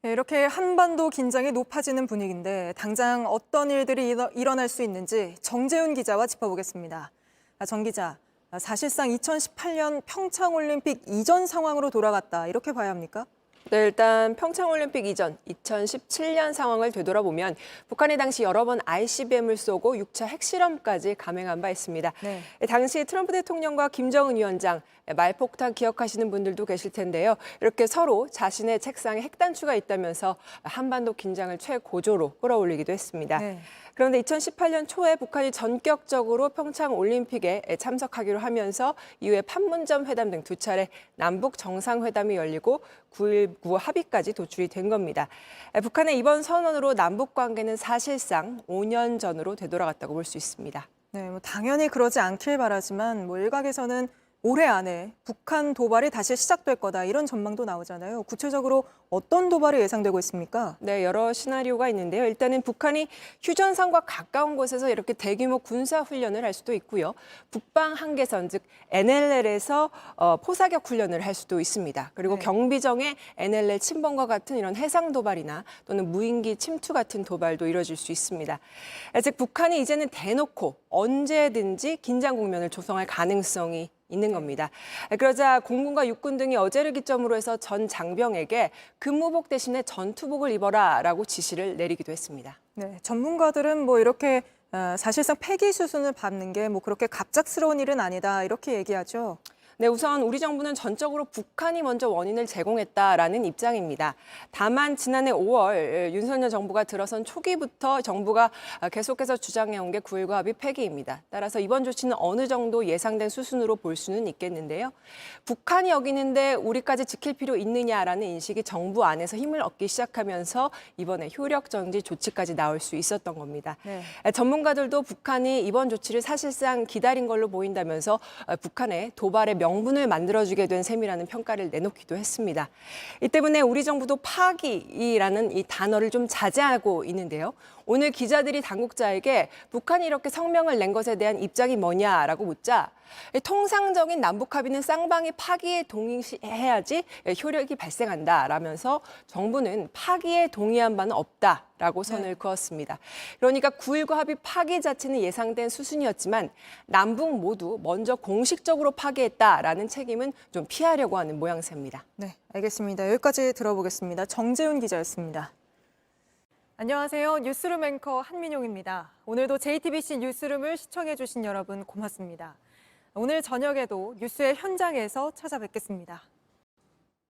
네, 이렇게 한반도 긴장이 높아지는 분위기인데 당장 어떤 일들이 일어날 수 있는지 정재훈 기자와 짚어보겠습니다. 정 기자, 사실상 2018년 평창올림픽 이전 상황으로 돌아갔다 이렇게 봐야 합니까? 네, 일단 평창올림픽 이전 2017년 상황을 되돌아보면 북한이 당시 여러 번 ICBM을 쏘고 6차 핵실험까지 감행한 바 있습니다. 네. 당시 트럼프 대통령과 김정은 위원장 말폭탄 기억하시는 분들도 계실 텐데요. 이렇게 서로 자신의 책상에 핵단추가 있다면서 한반도 긴장을 최고조로 끌어올리기도 했습니다. 네. 그런데 2018년 초에 북한이 전격적으로 평창올림픽에 참석하기로 하면서 이후에 판문점 회담 등 두 차례 남북 정상회담이 열리고 9.19 합의까지 도출이 된 겁니다. 북한의 이번 선언으로 남북 관계는 사실상 5년 전으로 되돌아갔다고 볼 수 있습니다. 네, 당연히 그러지 않길 바라지만 일각에서는 올해 안에 북한 도발이 다시 시작될 거다 이런 전망도 나오잖아요. 구체적으로 어떤 도발이 예상되고 있습니까? 네, 여러 시나리오가 있는데요. 일단은 북한이 휴전선과 가까운 곳에서 이렇게 대규모 군사 훈련을 할 수도 있고요. 북방 한계선, 즉 NLL에서 포사격 훈련을 할 수도 있습니다. 그리고 네. 경비정의 NLL 침범과 같은 이런 해상 도발이나 또는 무인기 침투 같은 도발도 이뤄질 수 있습니다. 즉 북한이 이제는 대놓고 언제든지 긴장 국면을 조성할 가능성이 있는 겁니다. 그러자 공군과 육군 등이 어제를 기점으로 해서 전 장병에게 근무복 대신에 전투복을 입어라라고 지시를 내리기도 했습니다. 네, 전문가들은 이렇게 사실상 폐기 수순을 밟는 게 그렇게 갑작스러운 일은 아니다 이렇게 얘기하죠. 네, 우선 우리 정부는 전적으로 북한이 먼저 원인을 제공했다라는 입장입니다. 다만 지난해 5월 윤석열 정부가 들어선 초기부터 정부가 계속해서 주장해온 게 9.19 합의 폐기입니다. 따라서 이번 조치는 어느 정도 예상된 수순으로 볼 수는 있겠는데요. 북한이 어기는데 우리까지 지킬 필요 있느냐라는 인식이 정부 안에서 힘을 얻기 시작하면서 이번에 효력 정지 조치까지 나올 수 있었던 겁니다. 네. 전문가들도 북한이 이번 조치를 사실상 기다린 걸로 보인다면서 북한의 도발의 명분을 만들어주게 된 셈이라는 평가를 내놓기도 했습니다. 이 때문에 우리 정부도 파기라는 이 단어를 좀 자제하고 있는데요. 오늘 기자들이 당국자에게 북한이 이렇게 성명을 낸 것에 대한 입장이 뭐냐라고 묻자 통상적인 남북 합의는 쌍방이 파기에 동의해야지 효력이 발생한다라면서 정부는 파기에 동의한 바는 없다라고 선을 그었습니다. 그러니까 9.19 합의 파기 자체는 예상된 수순이었지만 남북 모두 먼저 공식적으로 파기했다라는 책임은 좀 피하려고 하는 모양새입니다. 네, 알겠습니다. 여기까지 들어보겠습니다. 정재훈 기자였습니다. 안녕하세요. 뉴스룸 앵커 한민용입니다. 오늘도 JTBC 뉴스룸을 시청해주신 여러분 고맙습니다. 오늘 저녁에도 뉴스의 현장에서 찾아뵙겠습니다.